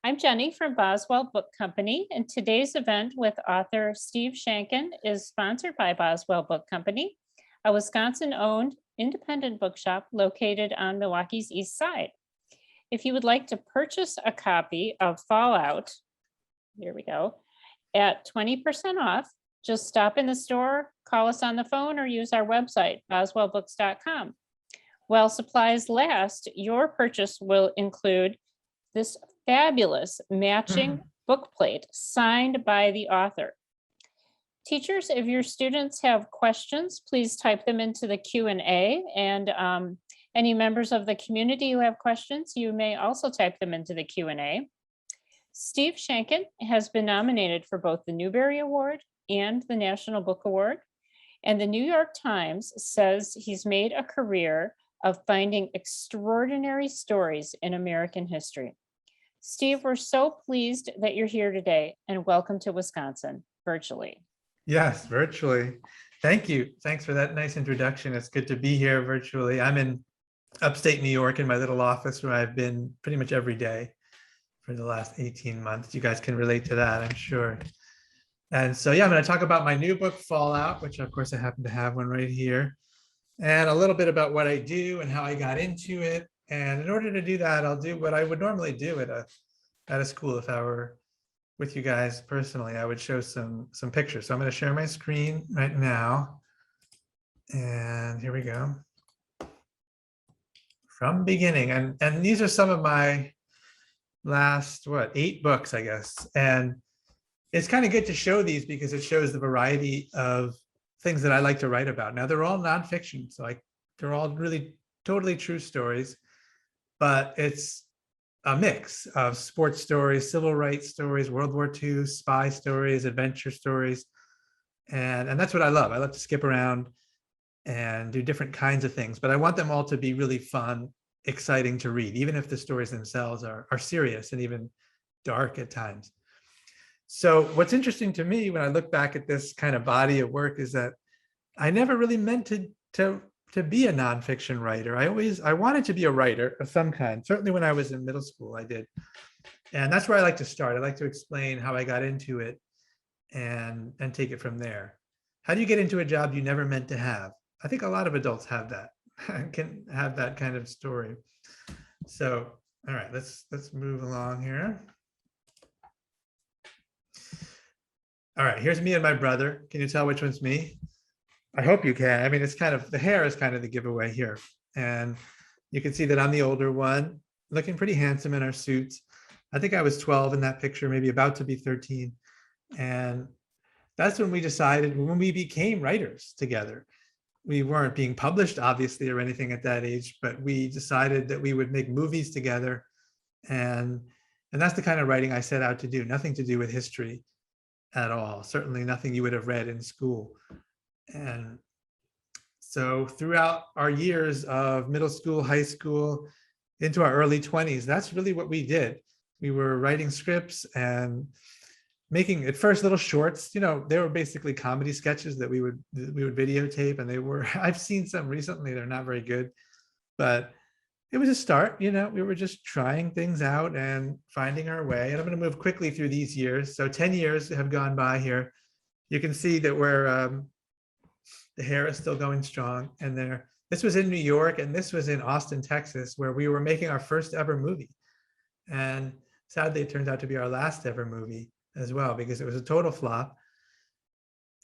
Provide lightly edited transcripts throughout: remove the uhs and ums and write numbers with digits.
I'm Jenny from Boswell Book Company, and today's event with author Steve Sheinkin is sponsored by Boswell Book Company, a Wisconsin-owned independent bookshop located on Milwaukee's East Side. If you would like to purchase a copy of Fallout, here we go, at 20% off, just stop in the store, call us on the phone, or use our website, boswellbooks.com. While supplies last, your purchase will include this fabulous matching book plate signed by the author. Teachers, if your students have questions, please type them into the Q&A, and any members of the community who have questions, you may also type them into the Q&A. Steve Sheinkin has been nominated for both the Newbery Award and the National Book Award, and the New York Times says he's made a career of finding extraordinary stories in American history. Steve, we're so pleased that you're here today, and welcome to Wisconsin virtually. Yes, virtually. Thank you. Thanks for that nice introduction. It's good to be here virtually. I'm in upstate New York in my little office where I've been pretty much every day for the last 18 months. You guys can relate to that, I'm sure. And so, yeah, I'm going to talk about my new book, Fallout, which of course I happen to have one right here, and a little bit about what I do and how I got into it. And in order to do that, I'll do what I would normally do at a school. If I were with you guys personally, I would show some pictures. So I'm going to share my screen right now. And here we go. From beginning. And these are some of my last, 8 books, I guess. And it's kind of good to show these because it shows the variety of things that I like to write about. Now, they're all nonfiction, so they're all really totally true stories. But it's a mix of sports stories, civil rights stories, World War II, spy stories, adventure stories. And that's what I love. I love to skip around and do different kinds of things, but I want them all to be really fun, exciting to read, even if the stories themselves are serious and even dark at times. So what's interesting to me when I look back at this kind of body of work is that I never really meant to be a nonfiction writer. I wanted to be a writer of some kind. Certainly when I was in middle school, I did. And that's where I like to start. I like to explain how I got into it and take it from there. How do you get into a job you never meant to have? I think a lot of adults have that, can have that kind of story. So, all right, let's move along here. All right, here's me and my brother. Can you tell which one's me? I hope you can. I mean, it's kind of, the hair is kind of the giveaway here. And you can see that I'm the older one, looking pretty handsome in our suits. I think I was 12 in that picture, maybe about to be 13. And that's when we decided, when we became writers together. We weren't being published, obviously, or anything at that age, but we decided that we would make movies together. And that's the kind of writing I set out to do, nothing to do with history at all. Certainly nothing you would have read in school. And so throughout our years of middle school, high school, into our early 20s, that's really what we did. We were writing scripts and making, at first, little shorts. You know, they were basically comedy sketches that we would videotape, and they were, I've seen some recently, they're not very good, but it was a start. You know, we were just trying things out and finding our way. And I'm going to move quickly through these years. So 10 years have gone by here. You can see that we're the hair is still going strong. And this was in New York, and this was in Austin, Texas, where we were making our first ever movie. And sadly, it turned out to be our last ever movie as well, because it was a total flop.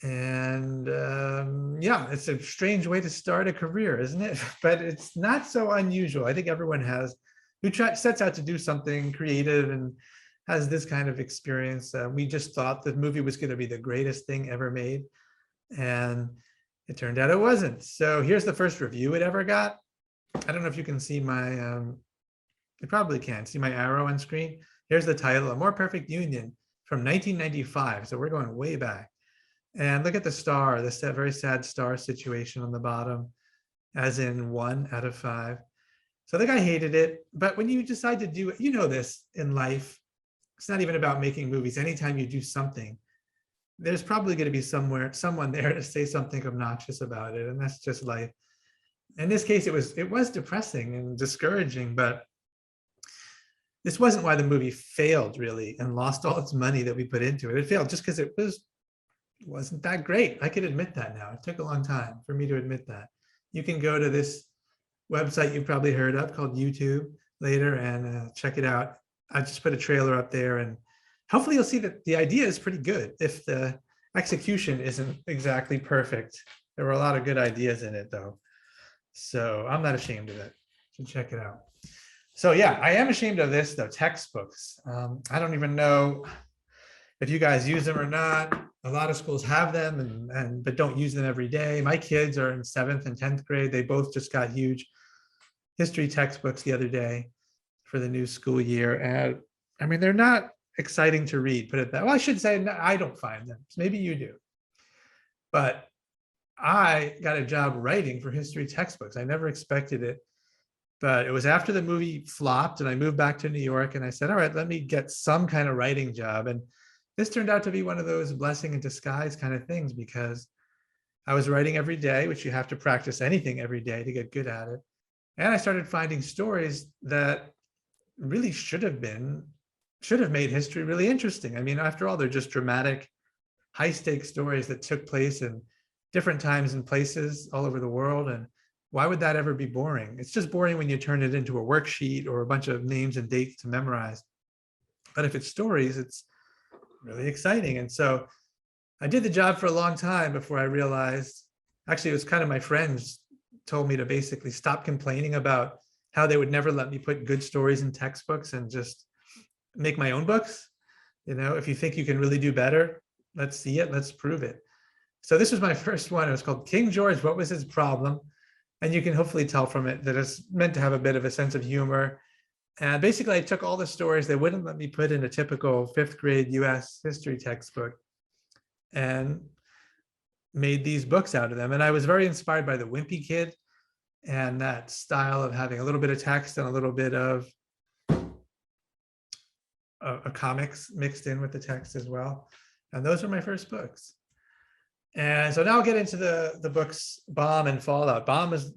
And yeah, it's a strange way to start a career, isn't it? But it's not so unusual. I think everyone who sets out to do something creative and has this kind of experience. We just thought the movie was going to be the greatest thing ever made. And it turned out it wasn't. So here's the first review it ever got. I don't know if you can see my, you probably can see my arrow on screen. Here's the title, A More Perfect Union, from 1995. So we're going way back. And look at the star, this very sad star situation on the bottom, as in 1 out of 5. So the guy hated it. But when you decide to do it, you know this in life, it's not even about making movies. Anytime you do something, there's probably going to be someone there to say something obnoxious about it. And that's just life. In this case, it was depressing and discouraging, but this wasn't why the movie failed really and lost all its money that we put into it. It failed just because wasn't that great. I could admit that now. It took a long time for me to admit that. You can go to this website you've probably heard of called YouTube later and check it out. I just put a trailer up there, and hopefully you'll see that the idea is pretty good. If the execution isn't exactly perfect, there were a lot of good ideas in it though. So I'm not ashamed of it. So check it out. So yeah, I am ashamed of this though, textbooks. I don't even know if you guys use them or not. A lot of schools have them but don't use them every day. My kids are in 7th and 10th grade. They both just got huge history textbooks the other day for the new school year. And I mean, they're not exciting to read, put it that way. Well, I should say, no, I don't find them. Maybe you do. But I got a job writing for history textbooks. I never expected it. But it was after the movie flopped and I moved back to New York and I said, all right, let me get some kind of writing job. And this turned out to be one of those blessing in disguise kind of things, because I was writing every day, which you have to practice anything every day to get good at it. And I started finding stories that really should have made history really interesting. I mean, after all, they're just dramatic, high stakes stories that took place in different times and places all over the world. And why would that ever be boring? It's just boring when you turn it into a worksheet or a bunch of names and dates to memorize. But if it's stories, it's really exciting. And so I did the job for a long time before I realized, actually, it was kind of my friends told me to basically stop complaining about how they would never let me put good stories in textbooks and just make my own books. You know, if you think you can really do better, let's see it, let's prove it. So this was my first one. It was called King George, What Was His Problem? And you can hopefully tell from it that it's meant to have a bit of a sense of humor. And basically I took all the stories they wouldn't let me put in a typical 5th grade US history textbook and made these books out of them. And I was very inspired by the Wimpy Kid and that style of having a little bit of text and a little bit of a comics mixed in with the text as well. And those were my first books. And so now I'll get into the books Bomb and Fallout.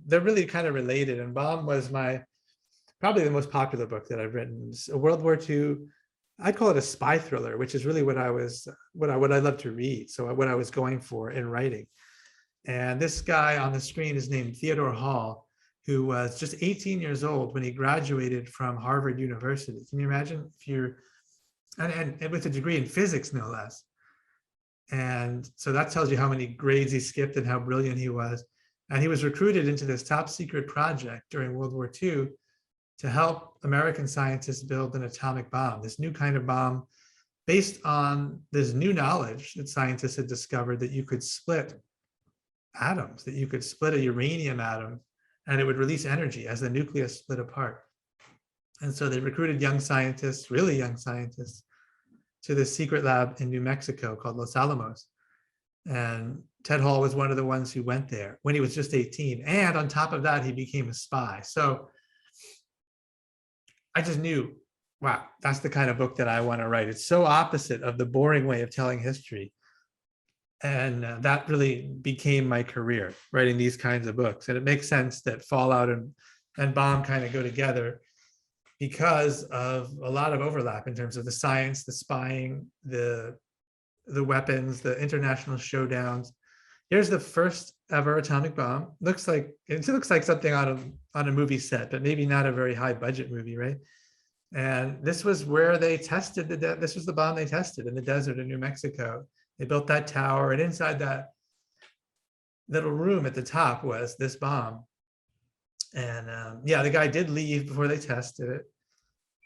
They're really kind of related. And Bomb was probably the most popular book that I've written. It's a World War II, I'd call it a spy thriller, which is really what I love to read. So what I was going for in writing. And this guy on the screen is named Theodore Hall, who was just 18 years old when he graduated from Harvard University. Can you imagine and with a degree in physics, no less. And so that tells you how many grades he skipped and how brilliant he was. And he was recruited into this top secret project during World War II to help American scientists build an atomic bomb, this new kind of bomb based on this new knowledge that scientists had discovered, that you could split atoms, that you could split a uranium atom and it would release energy as the nucleus split apart. And so they recruited young scientists, really young scientists, to this secret lab in New Mexico called Los Alamos. And Ted Hall was one of the ones who went there when he was just 18. And on top of that, he became a spy. So I just knew, wow, that's the kind of book that I want to write. It's so opposite of the boring way of telling history. And that really became my career, writing these kinds of books. And it makes sense that Fallout and Bomb kind of go together because of a lot of overlap in terms of the science, the spying, the weapons, the international showdowns. Here's the first ever atomic bomb. It looks like something on a movie set, but maybe not a very high budget movie, right? And this was where they tested this was the bomb they tested in the desert in New Mexico. They built that tower, and inside that little room at the top was this bomb. And yeah, the guy did leave before they tested it,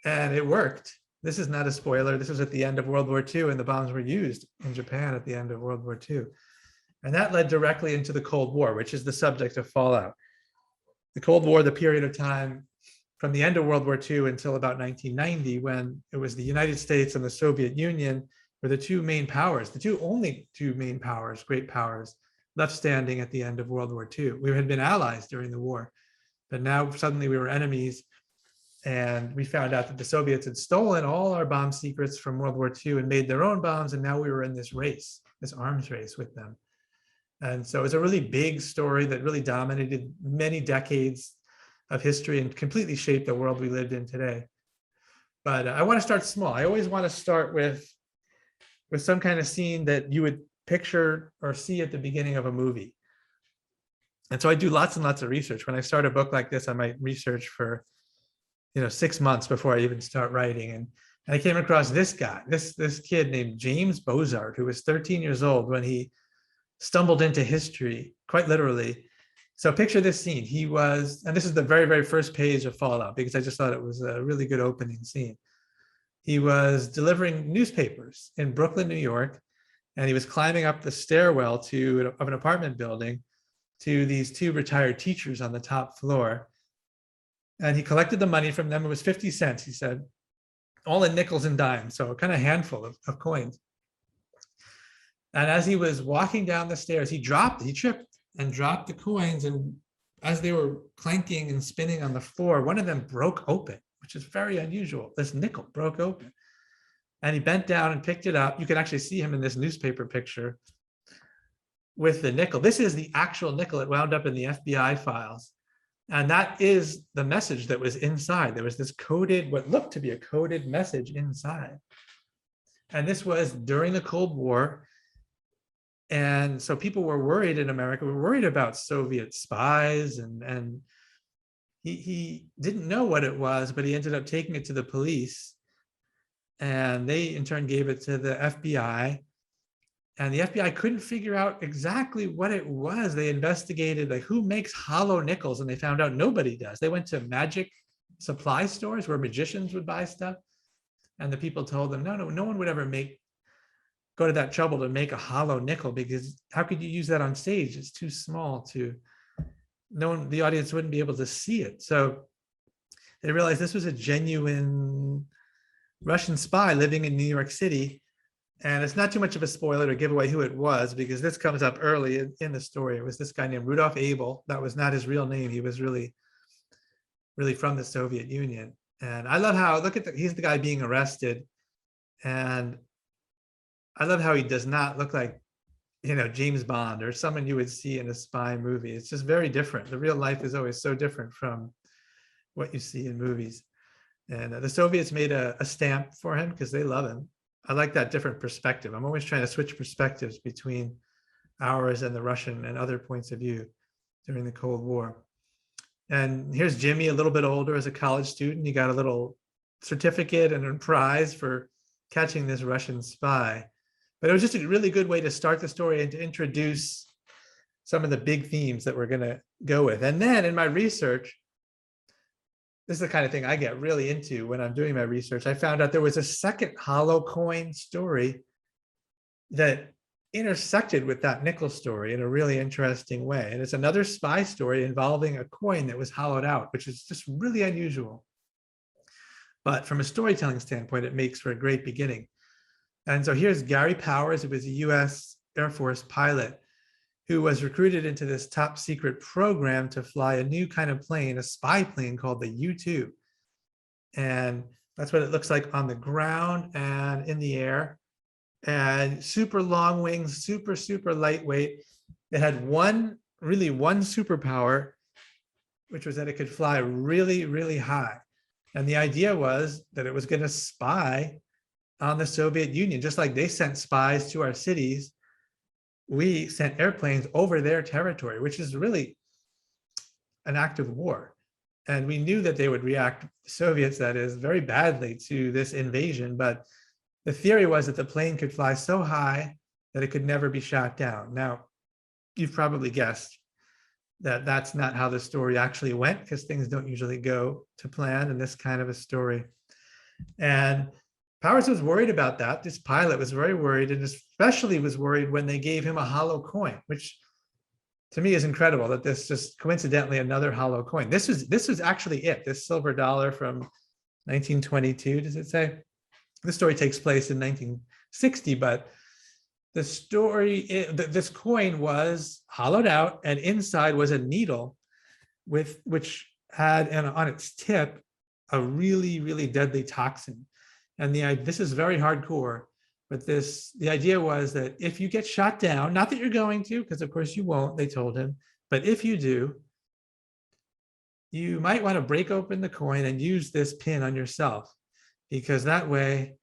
and it worked. This is not a spoiler. This was at the end of World War II, and the bombs were used in Japan at the end of World War II. And that led directly into the Cold War, which is the subject of Fallout. The Cold War, the period of time from the end of World War II until about 1990, when it was the United States and the Soviet Union were the two main powers, only two main powers, great powers, left standing at the end of World War II. We had been allies during the war, but now suddenly we were enemies. And we found out that the Soviets had stolen all our bomb secrets from World War II and made their own bombs. And now we were in this race, this arms race with them. And so it was a really big story that really dominated many decades of history and completely shaped the world we lived in today. But I want to start small. I always want to start with some kind of scene that you would picture or see at the beginning of a movie. And so I do lots and lots of research. When I start a book like this, I might research for 6 months before I even start writing. And I came across this guy, this kid named James Bozard, who was 13 years old when he stumbled into history, quite literally. So picture this scene. He was, and this is the very, very first page of Fallout, because I just thought it was a really good opening scene. He was delivering newspapers in Brooklyn, New York, and he was climbing up the stairwell of an apartment building to these two retired teachers on the top floor. And he collected the money from them. It was 50 cents, he said, all in nickels and dimes, so kind of handful of coins. And as he was walking down the stairs, he tripped and dropped the coins. And as they were clanking and spinning on the floor, one of them broke open, which is very unusual. This nickel broke open. And he bent down and picked it up. You can actually see him in this newspaper picture with the nickel. This is the actual nickel. It wound up in the FBI files. And that is the message that was inside. There was this coded, what looked to be a coded message inside. And this was during the Cold War. And so people were worried in America, were worried about Soviet spies. And he didn't know what it was, but he ended up taking it to the police. And they in turn gave it to the FBI. And the FBI couldn't figure out exactly what it was. They investigated, like, who makes hollow nickels, and they found out nobody does. They went to magic supply stores where magicians would buy stuff, and the people told them, no one would ever go to that trouble to make a hollow nickel, because how could you use that on stage? It's too small the audience wouldn't be able to see it. So they realized this was a genuine Russian spy living in New York City. And it's not too much of a spoiler to give away who it was, because this comes up early in the story. It was this guy named Rudolf Abel. That was not his real name. He was really, really from the Soviet Union. And I love how, he's the guy being arrested. And I love how he does not look like, James Bond or someone you would see in a spy movie. It's just very different. The real life is always so different from what you see in movies. And the Soviets made a stamp for him because they love him. I like that different perspective. I'm always trying to switch perspectives between ours and the Russian and other points of view during the Cold War. And here's Jimmy, a little bit older, as a college student. He got a little certificate and a prize for catching this Russian spy. But it was just a really good way to start the story and to introduce some of the big themes that we're going to go with. And then in my research, this is the kind of thing I get really into when I'm doing my research. I found out there was a second hollow coin story that intersected with that nickel story in a really interesting way. And it's another spy story involving a coin that was hollowed out, which is just really unusual. But from a storytelling standpoint, it makes for a great beginning. And so here's Gary Powers, who was a US Air Force pilot who was recruited into this top secret program to fly a new kind of plane, a spy plane called the U-2. And that's what it looks like on the ground and in the air. And super long wings, super, super lightweight. It had one superpower, which was that it could fly really, really high. And the idea was that it was going to spy on the Soviet Union, just like they sent spies to our cities. We sent airplanes over their territory, which is really an act of war. And we knew that they would react, Soviets that is, very badly to this invasion. But the theory was that the plane could fly so high that it could never be shot down. Now, you've probably guessed that that's not how the story actually went, because things don't usually go to plan in this kind of a story. And Powers was worried about that. This pilot was very worried, and especially was worried when they gave him a hollow coin, which to me is incredible that this just coincidentally another hollow coin. This was actually it, this silver dollar from 1922, does it say? The story takes place in 1960, but the story, this coin was hollowed out, and inside was a needle which had on its tip a really, really deadly toxin. And this is very hardcore, but the idea was that if you get shot down, not that you're going to, because of course you won't, they told him, but if you do, you might want to break open the coin and use this pin on yourself, because that way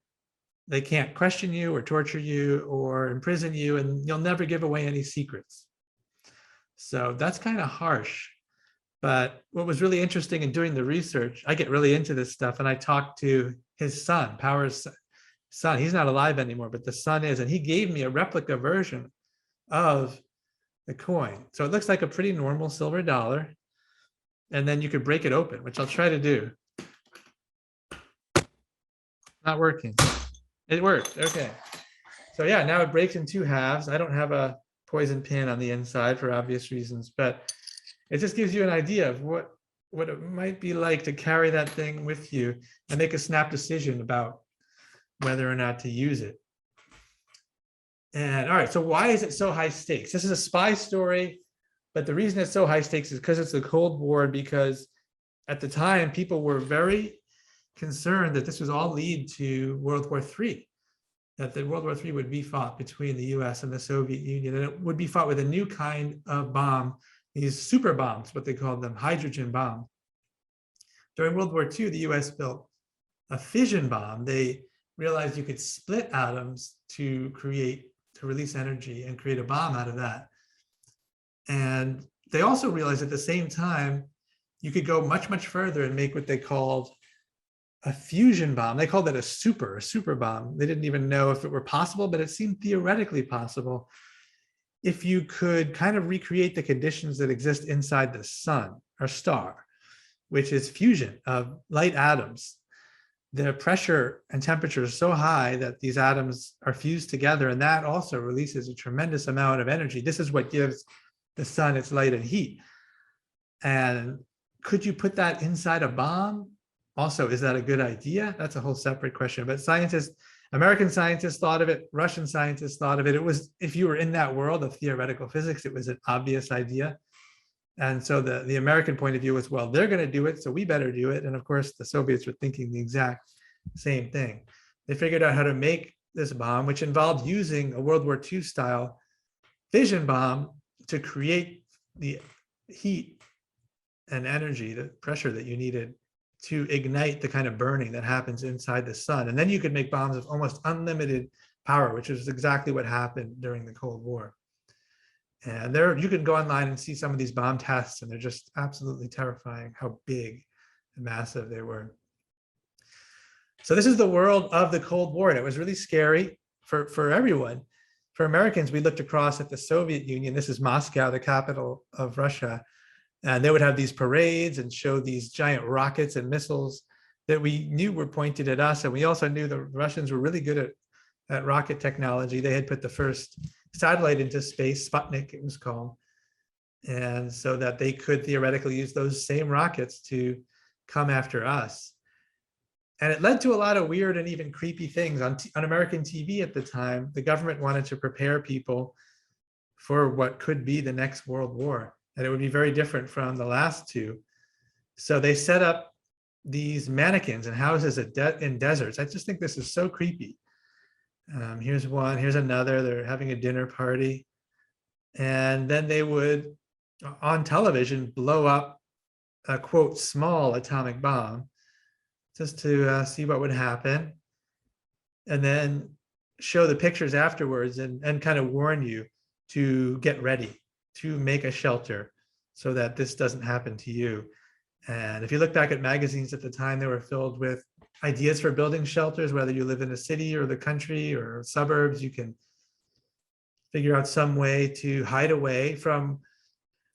they can't question you or torture you or imprison you, and you'll never give away any secrets. So that's kind of harsh. But what was really interesting in doing the research, I get really into this stuff, and I talked to his son, Power's son. He's not alive anymore, but the son is, and he gave me a replica version of the coin. So it looks like a pretty normal silver dollar. And then you could break it open, which I'll try to do. Not working. It worked. Okay. So yeah, now it breaks in two halves. I don't have a poison pin on the inside for obvious reasons, but it just gives you an idea of what it might be like to carry that thing with you and make a snap decision about whether or not to use it. And all right, so why is it so high stakes? This is a spy story, but the reason it's so high stakes is because it's the Cold War, because at the time people were very concerned that this was all lead to World War III, that the World War III would be fought between the US and the Soviet Union, and it would be fought with a new kind of bomb, these super bombs, what they called them, hydrogen bomb. During World War II, the US built a fission bomb. They realized you could split atoms to release energy and create a bomb out of that. And they also realized at the same time, you could go much, much further and make what they called a fusion bomb. They called it a super bomb. They didn't even know if it were possible, but it seemed theoretically possible if you could kind of recreate the conditions that exist inside the sun or star, which is fusion of light atoms. The pressure and temperature is so high that these atoms are fused together, and that also releases a tremendous amount of energy. This is what gives the sun its light and heat. And could you put that inside a bomb? Also, is that a good idea? That's a whole separate question. But scientists, American scientists thought of it, Russian scientists thought of it. It was, if you were in that world of theoretical physics, it was an obvious idea. And so the American point of view was, well, they're going to do it, so we better do it. And of course, the Soviets were thinking the exact same thing. They figured out how to make this bomb, which involved using a World War II style fission bomb to create the heat and energy, the pressure that you needed to ignite the kind of burning that happens inside the sun. And then you could make bombs of almost unlimited power, which is exactly what happened during the Cold War. And there, you can go online and see some of these bomb tests, and they're just absolutely terrifying how big and massive they were. So this is the world of the Cold War, and it was really scary for everyone. For Americans, we looked across at the Soviet Union. This is Moscow, the capital of Russia. And they would have these parades and show these giant rockets and missiles that we knew were pointed at us. And we also knew the Russians were really good at rocket technology. They had put the first satellite into space, Sputnik it was called. And so that they could theoretically use those same rockets to come after us. And it led to a lot of weird and even creepy things on American TV at the time. The government wanted to prepare people for what could be the next World War. And it would be very different from the last two. So they set up these mannequins in houses in deserts. I just think this is so creepy. Here's one, here's another. They're having a dinner party. And then they would, on television, blow up a, quote, small atomic bomb just to see what would happen. And then show the pictures afterwards and kind of warn you to get ready, to make a shelter so that this doesn't happen to you. And if you look back at magazines at the time, they were filled with ideas for building shelters, whether you live in a city or the country or suburbs, you can figure out some way to hide away from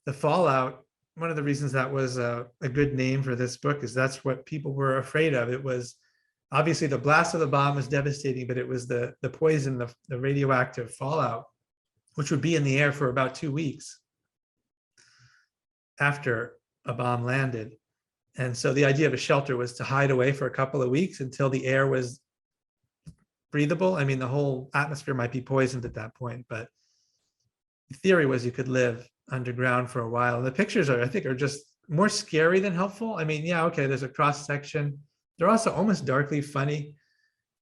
the fallout. One of the reasons that was a good name for this book is that's what people were afraid of. It was obviously the blast of the bomb was devastating, but it was the poison, the radioactive fallout, which would be in the air for about 2 weeks after a bomb landed. And so the idea of a shelter was to hide away for a couple of weeks until the air was breathable. I mean, the whole atmosphere might be poisoned at that point, but the theory was you could live underground for a while. And the pictures I think, are just more scary than helpful. I mean, yeah, okay, there's a cross section. They're also almost darkly funny.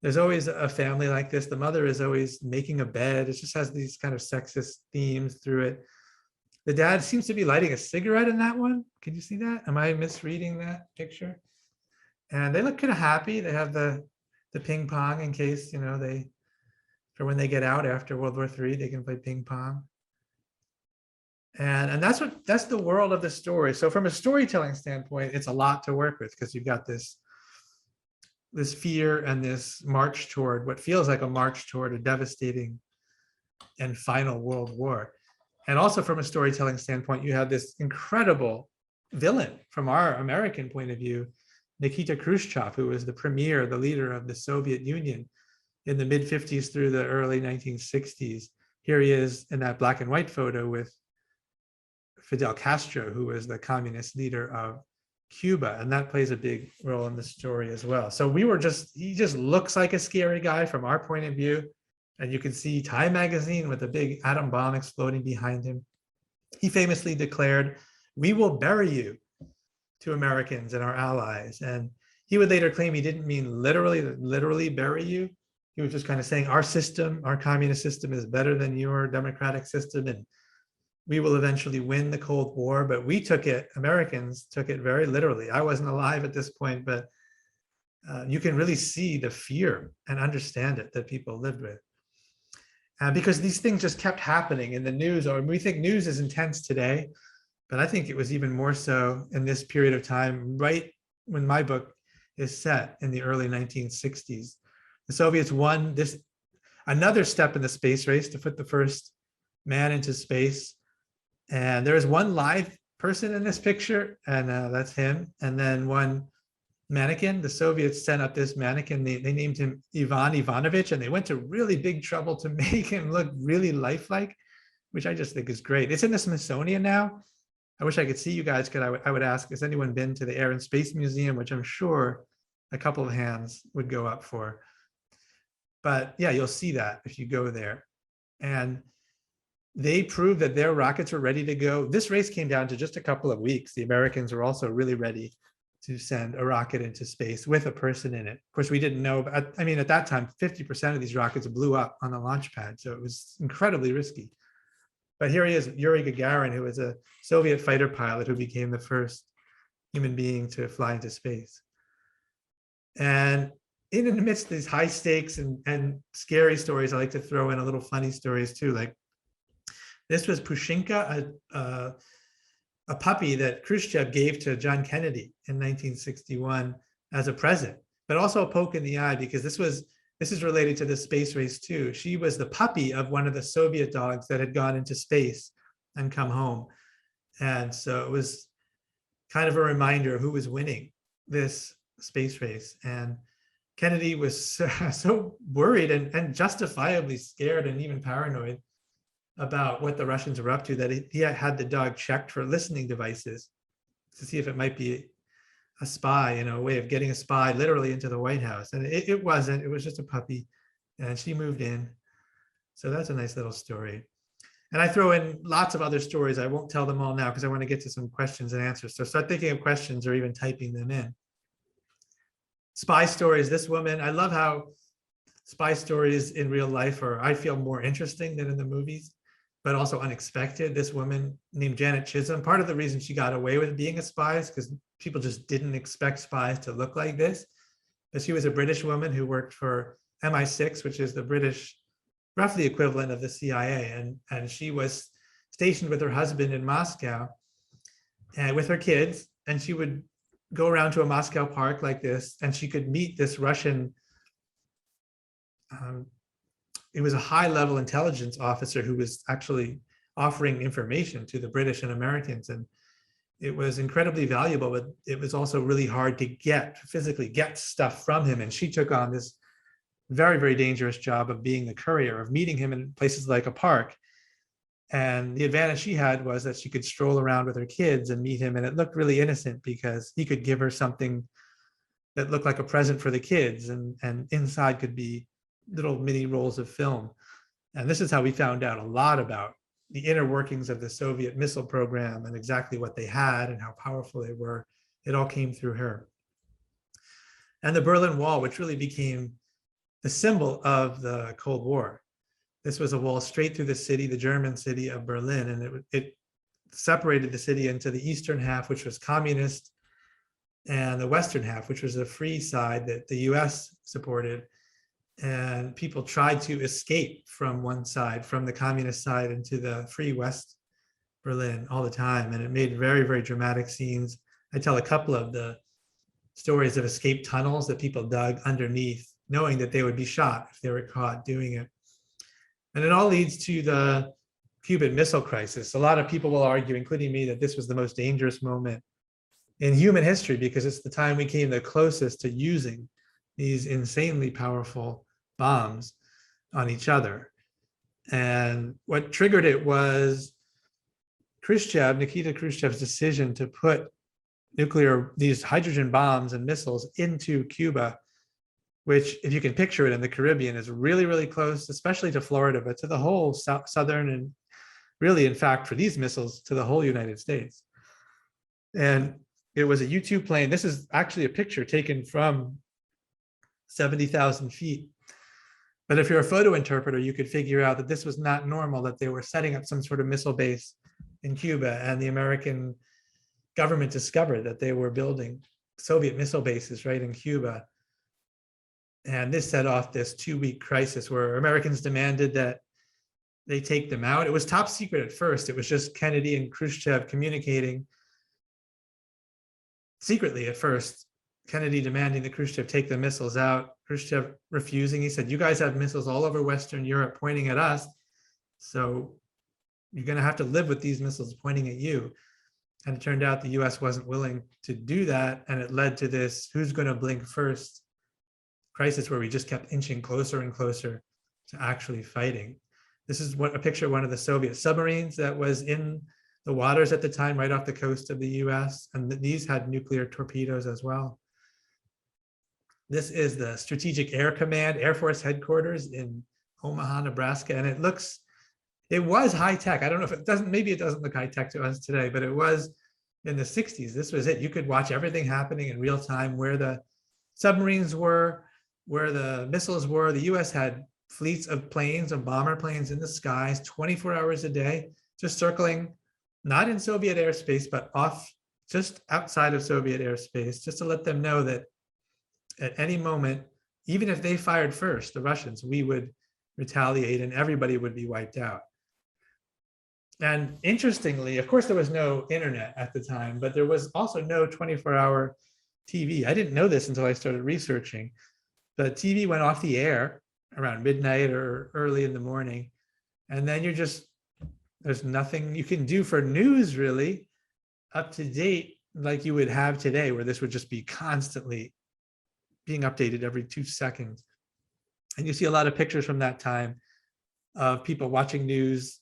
There's always a family like this. The mother is always making a bed. It just has these kind of sexist themes through it. The dad seems to be lighting a cigarette in that one. Can you see that? Am I misreading that picture? And they look kind of happy. They have the the ping pong in case, for when they get out after World War III, they can play ping pong. And that's the world of the story. So from a storytelling standpoint, it's a lot to work with because you've got this fear and this march toward what feels like a march toward a devastating and final world war. And also from a storytelling standpoint, you have this incredible villain from our American point of view, Nikita Khrushchev, who was the premier, the leader of the Soviet Union in the mid-50s through the early 1960s. Here he is in that black and white photo with Fidel Castro, who was the communist leader of Cuba, and that plays a big role in the story as well. So he just looks like a scary guy from our point of view, and you can see Time magazine with a big atom bomb exploding behind him. He famously declared, "We will bury you," to Americans and our allies. And he would later claim he didn't mean literally bury you. He was just kind of saying our system, our communist system, is better than your democratic system, and we will eventually win the Cold War. But Americans took it very literally. I wasn't alive at this point, but you can really see the fear and understand it that people lived with. Because these things just kept happening in the news, or we think news is intense today, but I think it was even more so in this period of time, right when my book is set in the early 1960s. The Soviets won another step in the space race to put the first man into space. And there is one live person in this picture, and that's him. And then one mannequin. The Soviets sent up this mannequin. They named him Ivan Ivanovich, and they went to really big trouble to make him look really lifelike, which I just think is great. It's in the Smithsonian now. I wish I could see you guys, because I would ask, has anyone been to the Air and Space Museum, which I'm sure a couple of hands would go up for. But yeah, you'll see that if you go there. And they proved that their rockets were ready to go. This race came down to just a couple of weeks. The Americans were also really ready to send a rocket into space with a person in it. Of course, we didn't know, at that time, 50% of these rockets blew up on the launch pad. So it was incredibly risky. But here he is, Yuri Gagarin, who was a Soviet fighter pilot who became the first human being to fly into space. And in the midst of these high stakes and scary stories, I like to throw in a little funny stories too. Like this was Pushinka, a puppy that Khrushchev gave to John Kennedy in 1961 as a present, but also a poke in the eye, because this is related to the space race too. She was the puppy of one of the Soviet dogs that had gone into space and come home. And so it was kind of a reminder of who was winning this space race. And Kennedy was so worried and justifiably scared and even paranoid about what the Russians were up to, that he had the dog checked for listening devices to see if it might be a spy, a way of getting a spy literally into the White House. And it wasn't, it was just a puppy, and she moved in. So that's a nice little story. And I throw in lots of other stories. I won't tell them all now because I want to get to some questions and answers. So start thinking of questions or even typing them in. Spy stories, this woman, I love how spy stories in real life are, I feel, more interesting than in the movies, but also unexpected. This woman named Janet Chisholm, part of the reason she got away with being a spy is because people just didn't expect spies to look like this. But she was a British woman who worked for MI6, which is the British, roughly equivalent of the CIA. And she was stationed with her husband in Moscow and with her kids. And she would go around to a Moscow park like this, and she could meet this Russian, it was a high-level intelligence officer who was actually offering information to the British and Americans. And it was incredibly valuable, but it was also really hard to physically get stuff from him. And she took on this very, very dangerous job of being the courier, of meeting him in places like a park. And the advantage she had was that she could stroll around with her kids and meet him. And it looked really innocent because he could give her something that looked like a present for the kids. And inside could be little mini rolls of film. And this is how we found out a lot about the inner workings of the Soviet missile program and exactly what they had and how powerful they were. It all came through her. And the Berlin Wall, which really became the symbol of the Cold War. This was a wall straight through the city, the German city of Berlin, and it separated the city into the eastern half, which was communist, and the western half, which was the free side that the US supported. And people tried to escape from one side, from the communist side into the free West Berlin all the time. And it made very, very dramatic scenes. I tell a couple of the stories of escape tunnels that people dug underneath, knowing that they would be shot if they were caught doing it. And it all leads to the Cuban Missile Crisis. A lot of people will argue, including me, that this was the most dangerous moment in human history because it's the time we came the closest to using these insanely powerful bombs on each other. And what triggered it was Nikita Khrushchev's decision to put these hydrogen bombs and missiles into Cuba, which, if you can picture it, in the Caribbean is really, really close, especially to Florida, but to the whole southern, and really, in fact, for these missiles, to the whole United States. And it was a U-2 plane. This is actually a picture taken from 70,000 feet. But if you're a photo interpreter, you could figure out that this was not normal, that they were setting up some sort of missile base in Cuba, and the American government discovered that they were building Soviet missile bases right in Cuba. And this set off this 2-week crisis where Americans demanded that they take them out. It was top secret at first. It was just Kennedy and Khrushchev communicating secretly at first. Kennedy demanding that Khrushchev take the missiles out, Khrushchev refusing. He said, you guys have missiles all over Western Europe pointing at us, so you're going to have to live with these missiles pointing at you. And it turned out the US wasn't willing to do that, and it led to this who's going to blink first crisis where we just kept inching closer and closer to actually fighting. This is a picture of one of the Soviet submarines that was in the waters at the time, right off the coast of the US, and these had nuclear torpedoes as well. This is the Strategic Air Command, Air Force headquarters in Omaha, Nebraska, and it was high tech. I don't know if it doesn't, maybe it doesn't look high tech to us today, but it was in the 60s. This was it. You could watch everything happening in real time, where the submarines were, where the missiles were. The US had fleets of planes, of bomber planes in the skies 24 hours a day, just circling, not in Soviet airspace, but off just outside of Soviet airspace, just to let them know that at any moment, even if they fired first, the Russians, we would retaliate and everybody would be wiped out. And interestingly, of course, there was no internet at the time, but there was also no 24-hour TV. I didn't know this until I started researching. The TV went off the air around midnight or early in the morning. And then there's nothing you can do for news really up to date like you would have today, where this would just be constantly being updated every 2 seconds. And you see a lot of pictures from that time of people watching news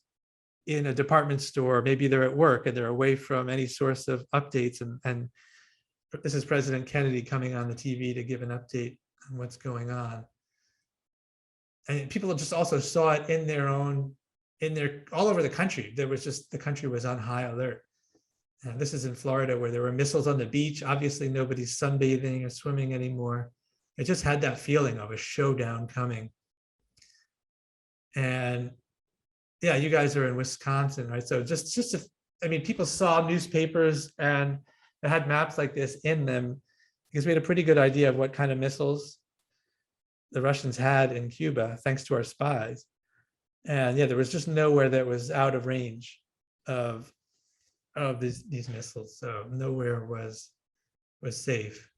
in a department store. Maybe they're at work and they're away from any source of updates. And this is President Kennedy coming on the TV to give an update on what's going on. And people just also saw it all over the country. The country was on high alert. And this is in Florida, where there were missiles on the beach. Obviously, nobody's sunbathing or swimming anymore. It just had that feeling of a showdown coming. And yeah, you guys are in Wisconsin, right? So people saw newspapers and it had maps like this in them, because we had a pretty good idea of what kind of missiles the Russians had in Cuba, thanks to our spies. And yeah, there was just nowhere that was out of range of these missiles. So nowhere was safe.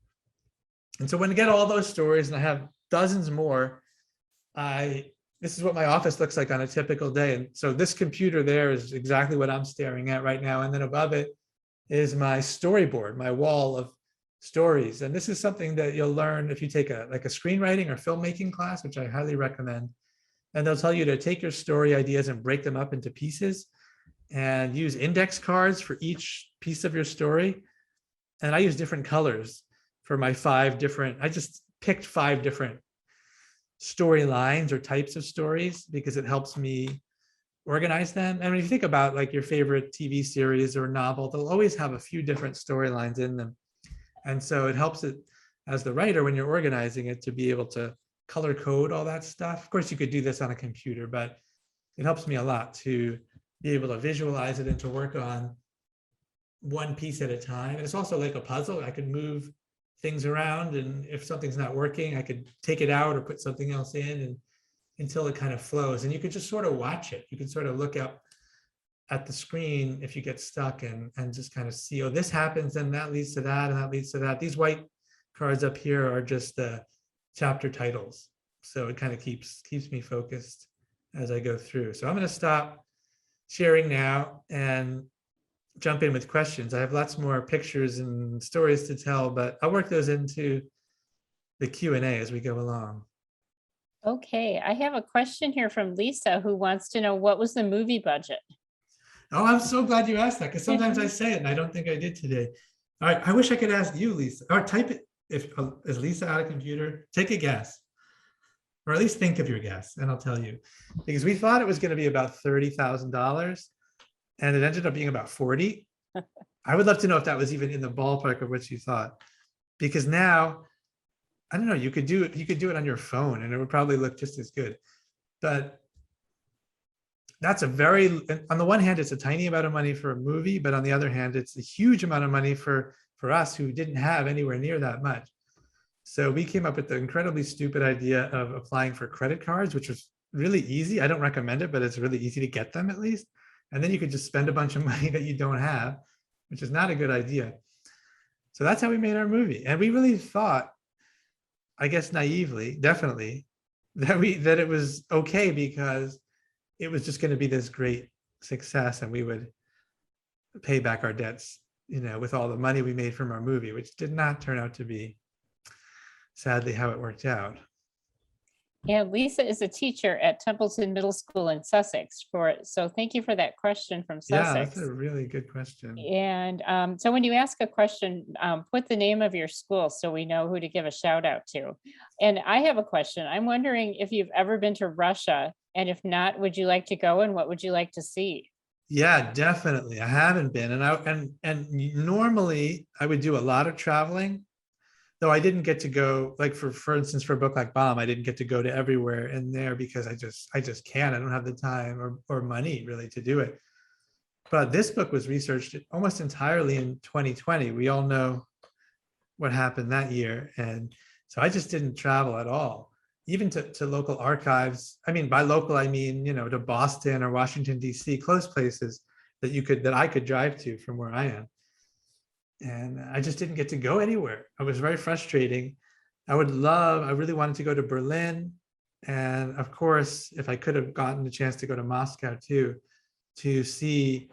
And so when I get all those stories, and I have dozens more, this is what my office looks like on a typical day. And so this computer there is exactly what I'm staring at right now. And then above it is my storyboard, my wall of stories. And this is something that you'll learn if you take a screenwriting or filmmaking class, which I highly recommend. And they'll tell you to take your story ideas and break them up into pieces and use index cards for each piece of your story. And I use different colors for my I just picked 5 different storylines or types of stories because it helps me organize them. And when you think about like your favorite TV series or novel, they'll always have a few different storylines in them. And so it helps it as the writer, when you're organizing it, to be able to color code all that stuff. Of course, you could do this on a computer, but it helps me a lot to be able to visualize it and to work on one piece at a time. And it's also like a puzzle. I could move things around, and if something's not working, I could take it out or put something else in, and until it kind of flows. And you could just sort of watch it. You could sort of look up at the screen if you get stuck, and just kind of see, oh, this happens, and that leads to that, and that leads to that. These white cards up here are just the chapter titles. So it kind of keeps me focused as I go through. So I'm going to stop sharing now and jump in with questions. I have lots more pictures and stories to tell, but I'll work those into the Q&A as we go along. Okay, I have a question here from Lisa who wants to know, what was the movie budget? Oh, I'm so glad you asked that, because sometimes I say it and I don't think I did today. All right, I wish I could ask you, Lisa, or type it. If is Lisa out of computer? Take a guess, or at least think of your guess, and I'll tell you. Because we thought it was going to be about $30,000, and it ended up being about 40. I would love to know if that was even in the ballpark of what you thought, because now, I don't know, you could do it on your phone and it would probably look just as good. But that's on the one hand, it's a tiny amount of money for a movie, but on the other hand, it's a huge amount of money for us who didn't have anywhere near that much. So we came up with the incredibly stupid idea of applying for credit cards, which was really easy. I don't recommend it, but it's really easy to get them at least. And then you could just spend a bunch of money that you don't have, which is not a good idea. So that's how we made our movie. And we really thought, I guess naively, definitely, that it was okay because it was just going to be this great success and we would pay back our debts, with all the money we made from our movie, which did not turn out to be, sadly, how it worked out. Yeah, Lisa is a teacher at Templeton Middle School in Sussex. So thank you for that question from Sussex. Yeah, that's a really good question. And so when you ask a question, put the name of your school so we know who to give a shout out to. And I have a question. I'm wondering if you've ever been to Russia, and if not, would you like to go, and what would you like to see? Yeah, definitely. I haven't been, and normally I would do a lot of traveling, though I didn't get to go, like for instance, for a book like Bomb, I didn't get to go to everywhere in there because I just can't. I don't have the time or money really to do it. But this book was researched almost entirely in 2020. We all know what happened that year, and so I just didn't travel at all, even to local archives. I mean, by local, I mean, to Boston or Washington, D.C., close places that I could drive to from where I am. And I just didn't get to go anywhere. It was very frustrating. I really wanted to go to Berlin. And of course, if I could have gotten the chance to go to Moscow too, to see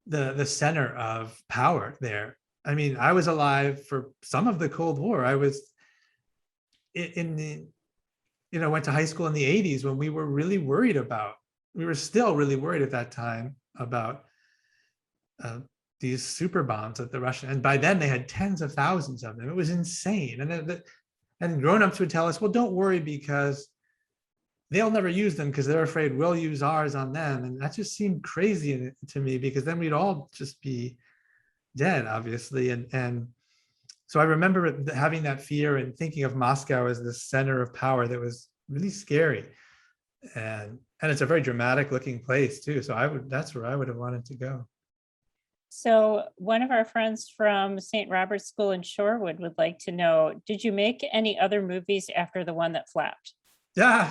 the center of power there. I mean, I was alive for some of the Cold War. I was went to high school in the 80s when we were still really worried at that time about these superbombs at the Russian, and by then they had tens of thousands of them. It was insane. And grown-ups would tell us, well, don't worry because they'll never use them because they're afraid we'll use ours on them. And that just seemed crazy to me, because then we'd all just be dead, obviously. And so I remember having that fear and thinking of Moscow as the center of power that was really scary. And it's a very dramatic looking place too. So that's where I would have wanted to go. So one of our friends from St. Robert's School in Shorewood would like to know, did you make any other movies after the one that flopped? Yeah.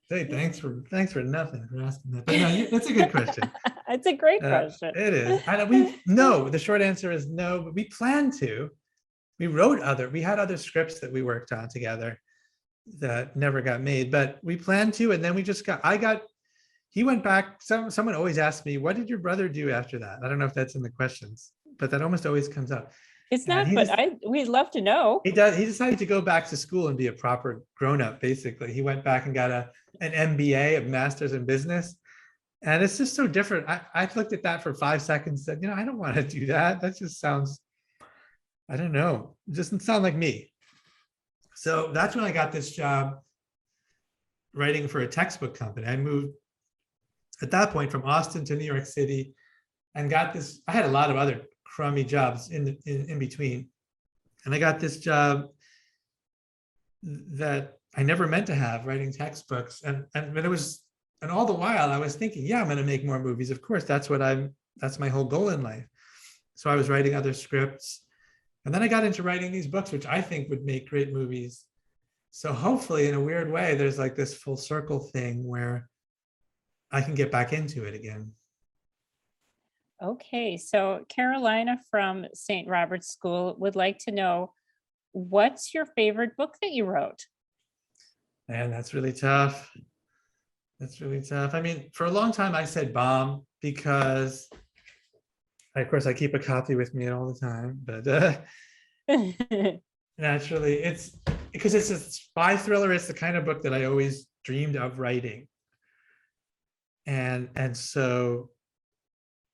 Hey, thanks for nothing for asking that. But no, that's a good question. It's a great question. It is. No, the short answer is no, but we plan to. We had other scripts that we worked on together that never got made, but we planned to, and then he went back. Someone always asks me, what did your brother do after that? I don't know if that's in the questions, but that almost always comes up. It's not, but we'd love to know. He decided to go back to school and be a proper grown-up, basically. He went back and got an MBA, a master's in business. And it's just so different. I looked at that for 5 seconds, said, I don't want to do that. That just sounds, I don't know, it doesn't sound like me. So that's when I got this job writing for a textbook company. I moved at that point from Austin to New York City and got this. I had a lot of other crummy jobs in between. And I got this job that I never meant to have, writing textbooks. And all the while I was thinking, yeah, I'm going to make more movies. Of course, that's my whole goal in life. so I was writing other scripts. And then I got into writing these books, which I think would make great movies. So hopefully, in a weird way, there's like this full circle thing where I can get back into it again. Okay, so Carolina from St. Robert's School would like to know, what's your favorite book that you wrote? And that's really tough. That's really tough. I mean, for a long time, I said bomb because, of course, I keep a copy with me all the time. But naturally, it's because it's a spy thriller. It's the kind of book that I always dreamed of writing. And so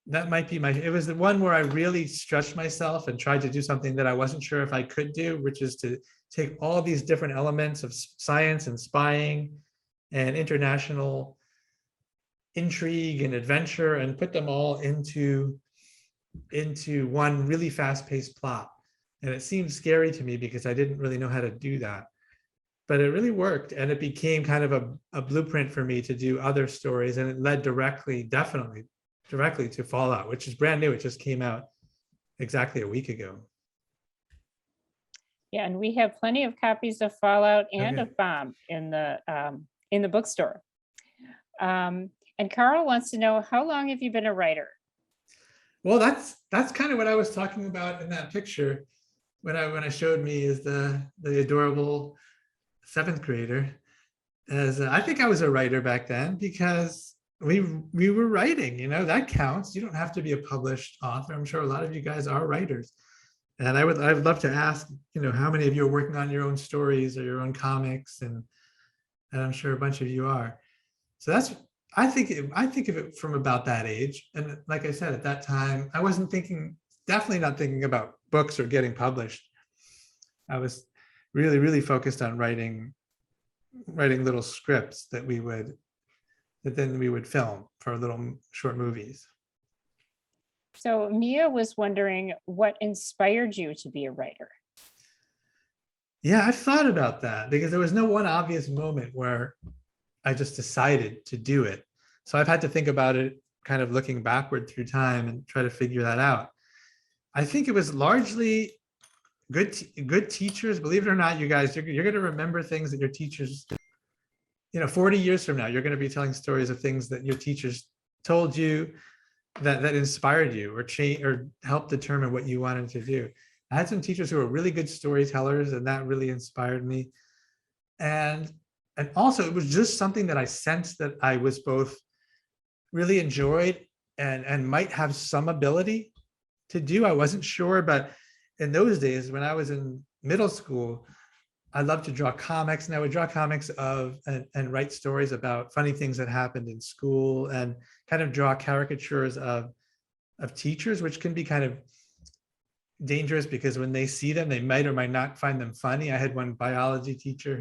that might be it was the one where I really stretched myself and tried to do something that I wasn't sure if I could do, which is to take all these different elements of science and spying and international intrigue and adventure and put them all into one really fast-paced plot. And it seemed scary to me because I didn't really know how to do that. But it really worked, and it became kind of a blueprint for me to do other stories, and it led definitely directly to Fallout, which is brand new. It just came out exactly a week ago. Yeah, and we have plenty of copies of Fallout and Okay. of Bomb in the bookstore. And Carl wants to know, how long have you been a writer? Well, that's kind of what I was talking about in that picture when I showed me is the adorable 7th grader. As I think I was a writer back then because we were writing, that counts. You don't have to be a published author. I'm sure a lot of you guys are writers. And I'd love to ask, how many of you are working on your own stories or your own comics, and I'm sure a bunch of you are. So I think of it from about that age. And like I said, at that time, I wasn't definitely not thinking about books or getting published. I was really, really focused on writing little scripts that then we would film for little short movies. So Mia was wondering, what inspired you to be a writer? Yeah, I've thought about that because there was no one obvious moment where I just decided to do it. So I've had to think about it kind of looking backward through time and try to figure that out. I think it was largely good teachers. Believe it or not, you guys, you're going to remember things that your teachers, 40 years from now, you're going to be telling stories of things that your teachers told you that inspired you or helped determine what you wanted to do. I had some teachers who were really good storytellers, and that really inspired me. And also it was just something that I sensed that I was both really enjoyed and might have some ability to do. I wasn't sure, but in those days when I was in middle school, I loved to draw comics, and I would draw comics and write stories about funny things that happened in school and kind of draw caricatures of teachers, which can be kind of dangerous because when they see them, they might or might not find them funny. I had one biology teacher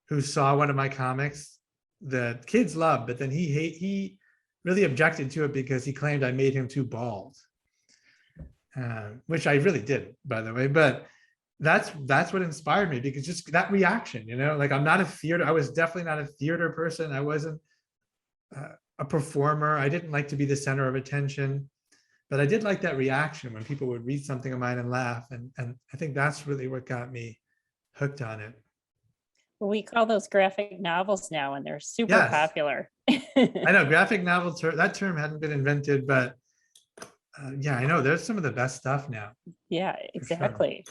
who saw one of my comics that kids loved, but then he really objected to it because he claimed I made him too bald, which I really did, by the way. But that's what inspired me, because just that reaction, like I was definitely not a theater person. I wasn't a performer. I didn't like to be the center of attention, but I did like that reaction when people would read something of mine and laugh. And I think that's really what got me hooked on it. Well, we call those graphic novels now, and they're super Yes. popular. I know graphic novel, that term hadn't been invented, but yeah, I know there's some of the best stuff now. Yeah, Sure. exactly.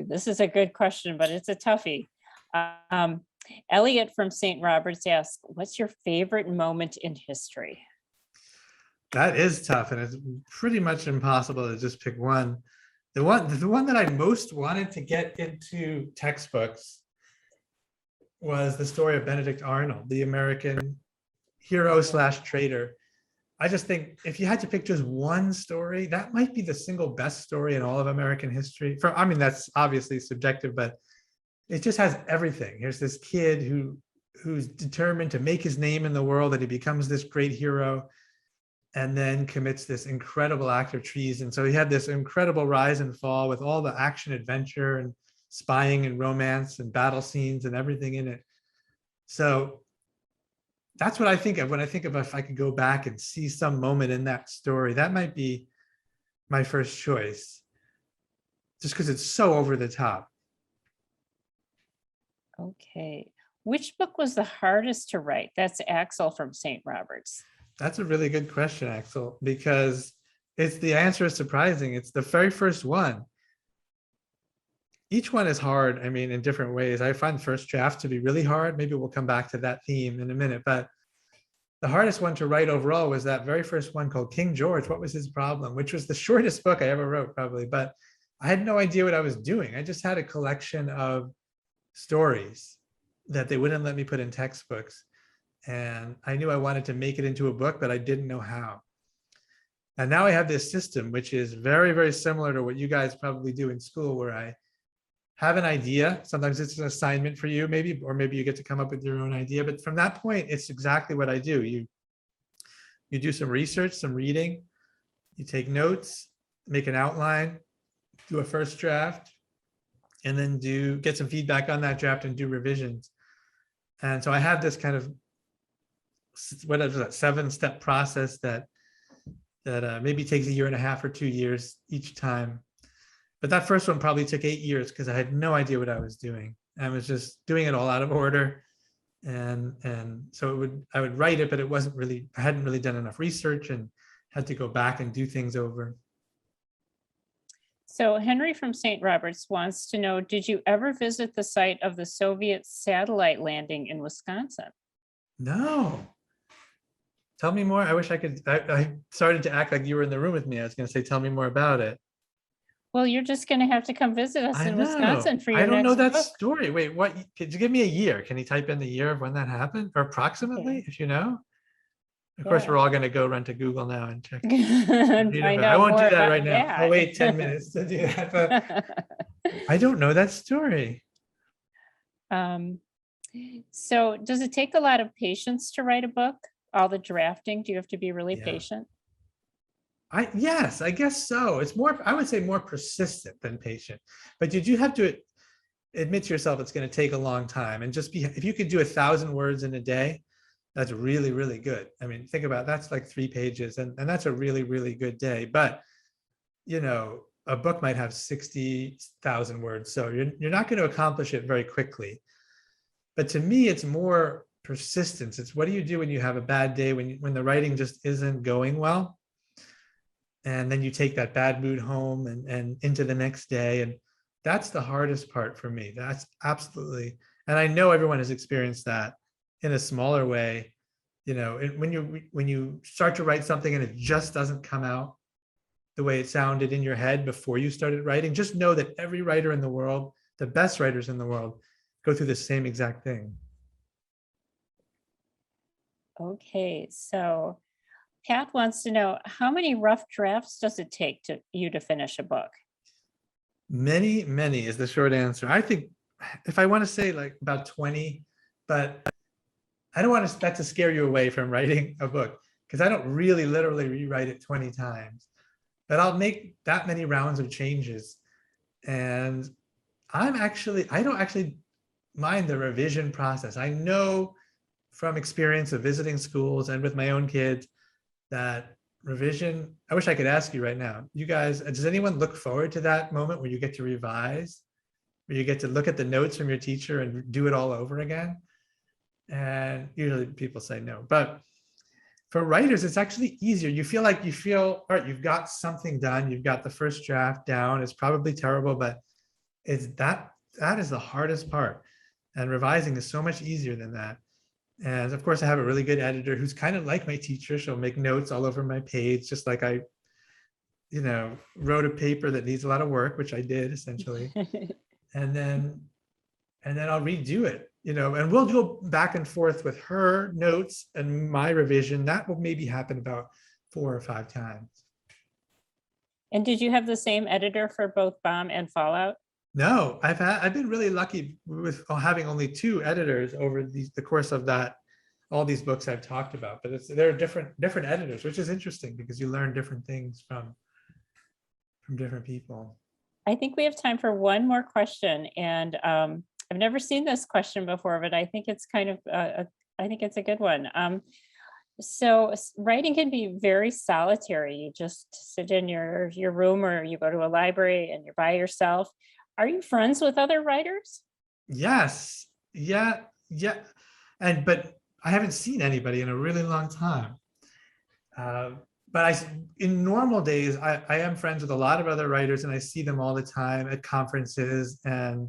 This is a good question, but it's a toughie. Elliot from St. Robert's asks, what's your favorite moment in history? That is tough, and it's pretty much impossible to just pick one. The one that I most wanted to get into textbooks was the story of Benedict Arnold, the American hero / traitor. I just think if you had to pick just one story, that might be the single best story in all of American history. That's obviously subjective, but it just has everything. Here's this kid who's determined to make his name in the world, and he becomes this great hero, and then commits this incredible act of treason. So he had this incredible rise and fall with all the action, adventure, and spying and romance and battle scenes and everything in it. So that's what I think of when I think of if I could go back and see some moment in that story. That might be my first choice, just because it's so over the top. Okay. Which book was the hardest to write? That's Axel from St. Roberts. That's a really good question, Axel, because it's the answer is surprising. It's the very first one. Each one is hard, I mean, in different ways. I find first draft to be really hard. Maybe we'll come back to that theme in a minute, but the hardest one to write overall was that very first one called King George. What was his problem? Which was the shortest book I ever wrote, probably, but I had no idea what I was doing. I just had a collection of stories that they wouldn't let me put in textbooks. And I knew I wanted to make it into a book, but I didn't know how. And now I have this system, which is very, very similar to what you guys probably do in school, where I have an idea. Sometimes it's an assignment for you, maybe, or maybe you get to come up with your own idea. But from that point, it's exactly what I do. You do some research, some reading, you take notes, make an outline, do a first draft, and then get some feedback on that draft and do revisions. And so I have this kind of, what is that, 7-step process that maybe takes 1.5 years or 2 years each time. But that first one probably took 8 years because I had no idea what I was doing. I was just doing it all out of order. And so I would write it, but it wasn't really, I hadn't really done enough research and had to go back and do things over. So Henry from St. Roberts wants to know, did you ever visit the site of the Soviet satellite landing in Wisconsin? No. Tell me more. I wish I could. I started to act like you were in the room with me. I was going to say, tell me more about it. Well, you're just going to have to come visit us I in know. Wisconsin for your I don't know next that book. story. Wait, what? Could you give me a year? Can you type in the year of when that happened, or approximately, Okay. if you know? Of course, we're all going to go run to Google now and check. Find I out won't more do that about right now. that. I'll wait 10 minutes to do that. But I don't know that story. So does it take a lot of patience to write a book? All the drafting? Do you have to be really Yeah. patient? Yes, I guess so. It's more, I would say more persistent than patient, but you do have to admit to yourself it's going to take a long time, and just if you could do 1,000 words in a day, that's really, really good. I mean, think about that's like 3 pages, and that's a really, really good day. But a book might have 60,000 words, so you're not going to accomplish it very quickly. But to me, it's more persistence. It's what do you do when you have a bad day, when the writing just isn't going well, and then you take that bad mood home and into the next day. And that's the hardest part for me. That's absolutely, and I know everyone has experienced that in a smaller way. When you start to write something and it just doesn't come out the way it sounded in your head before you started writing, just know that every writer in the world, the best writers in the world, go through the same exact thing. Okay, so Pat wants to know, how many rough drafts does it take you to finish a book? Many, many is the short answer. I think if I want to say like about 20, but I don't want that to scare you away from writing a book, because I don't really literally rewrite it 20 times, but I'll make that many rounds of changes. And I don't actually mind the revision process. I know from experience of visiting schools and with my own kids that revision, I wish I could ask you right now, you guys, does anyone look forward to that moment where you get to revise, where you get to look at the notes from your teacher and do it all over again? And usually people say no, but for writers, it's actually easier. You feel all right, you've got something done. You've got the first draft down. It's probably terrible, but it's that is the hardest part. And revising is so much easier than that. And of course, I have a really good editor who's kind of like my teacher. She'll make notes all over my page, just like I, wrote a paper that needs a lot of work, which I did essentially. and then I'll redo it, and we'll go back and forth with her notes and my revision. That will maybe happen about 4 or 5 times. And did you have the same editor for both Bomb and Fallout? No, I've been really lucky with having only 2 editors over the course of all these books I've talked about. But they're different editors, which is interesting because you learn different things from different people. I think we have time for one more question, and I've never seen this question before, but I think it's kind of a I think it's a good one. So writing can be very solitary. You just sit in your room or you go to a library and you're by yourself. Are you friends with other writers? Yes. Yeah. Yeah. But I haven't seen anybody in a really long time. Uh, but in normal days, I am friends with a lot of other writers and I see them all the time at conferences and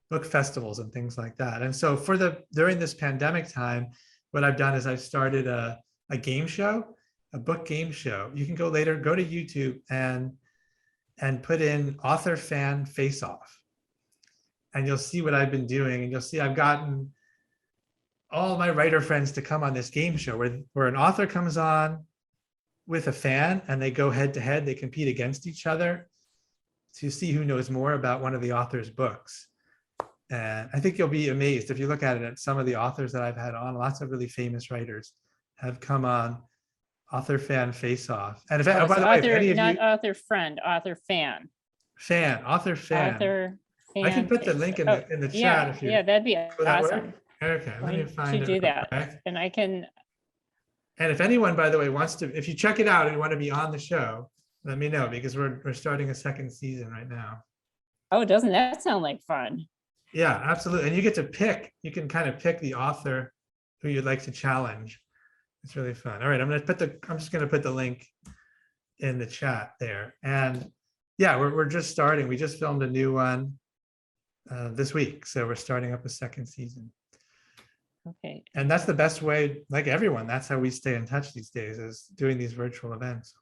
book festivals and things like that. And so during this pandemic time, what I've done is I've started a game show, a book game show. You can go to YouTube and put in author fan face off. And you'll see what I've been doing. And you'll see I've gotten all my writer friends to come on this game show where an author comes on with a fan and they go head to head. They compete against each other to see who knows more about one of the author's books. And I think you'll be amazed if you look at it at some of the authors that I've had on. Lots of really famous writers have come on author fan face off. And by the way, if any of not you author friend, author fan. author fan. Author fan. I can put the link in the chat if you. Yeah, that'd be Will that work? awesome. Okay, let me find to it do real that, quick. and I can. And if anyone, by the way, wants to, if you check it out and you want to be on the show, let me know because we're starting a second season right now. Oh, doesn't that sound like fun? Yeah, absolutely. And you get to pick. You can kind of pick the author who you'd like to challenge. It's really fun. All right, I'm just going to put the link in the chat there. And yeah, we're just starting. We just filmed a new one this week, so we're starting up a second season. Okay. And that's the best way, like everyone, that's how we stay in touch these days, is doing these virtual events.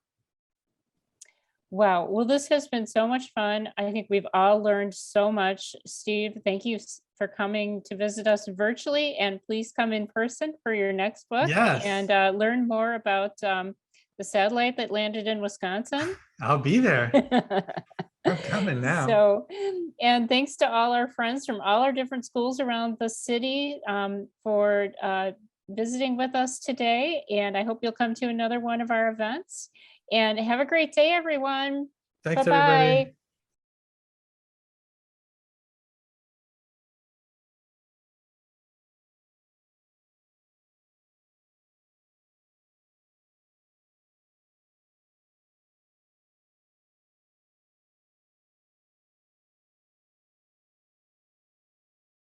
Wow. Well, this has been so much fun. I think we've all learned so much. Steve, thank you for coming to visit us virtually, and please come in person for your next book. Yes. And learn more about the satellite that landed in Wisconsin. I'll be there. I'm coming now. So, and thanks to all our friends from all our different schools around the city for visiting with us today. And I hope you'll come to another one of our events. And have a great day, everyone. Thanks, Bye-bye. everybody.